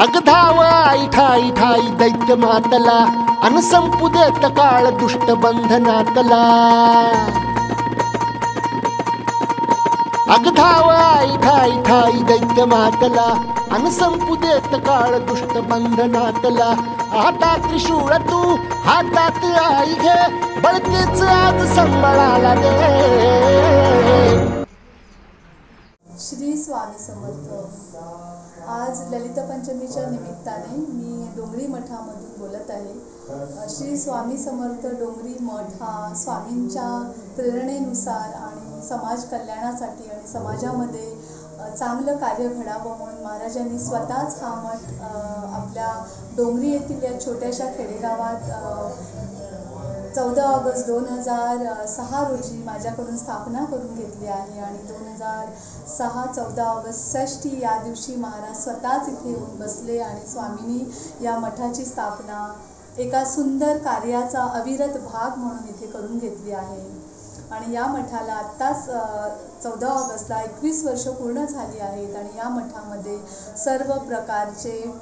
अगधाव आई ठाई ठाई दैत्य मातला अन संपू देत काळ दुष्ट बंधनातला। अगधाव आई ठाई ठाई दैत्य मातला अन संपू देत काळ दुष्ट बंधनातला। आता त्रिशूळ तू हातात आई घे बळतेच आज संबळाला दे। श्री स्वामी समर्थ। आज ललित पंचमीच्या निमित्ताने मी डोंगरी मठामधून बोलत आहे। श्री स्वामी समर्थ डोंगरी मठ हा स्वामींच्या प्रेरणेनुसार आणि समाज कल्याणासाठी आणि समाजामध्ये चांगलं कार्य घडावं म्हणून महाराजांनी स्वतःच हा मठ आपल्या डोंगरी येथील या छोट्याशा खेडेगावात 14 ऑगस्ट 2006 रोजी माझ्याकडून स्थापना करून घेतली आहे। आणि 2006 14 ऑगस्ट षष्ठी या दिवशी महाराज स्वतःच इथे येऊन बसले आणि स्वामींनी या मठाची स्थापना एका सुंदर कार्याचा अविरत भाग म्हणून इथे करून घेतली आहे। आणि या मठाला आत्ताच 14 ऑगस्टला 21 वर्ष पूर्ण झाली आहेत। आणि या मठामध्ये सर्व प्रकारचे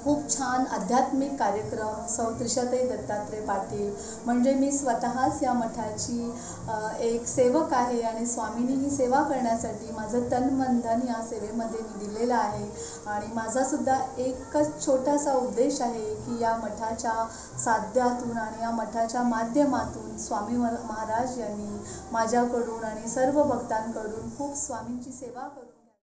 खूप छान आध्यात्मिक कार्यक्रम सौ त्रिशाताई दत्तात्रय पाटील म्हणजे मी स्वतःच या मठाची एक सेवक आहे आणि स्वामींनी ही सेवा करण्यासाठी माझं तन मन धन या सेवेमध्ये मी दिलेलं आहे। आणि माझासुद्धा एकच छोटासा उद्देश आहे की या मठाच्या साध्यातून आणि या मठाच्या माध्यमातून स्वामी महाराज यांनी माझ्याकडून आणि सर्व भक्तांकडून खूप स्वामींची सेवा करून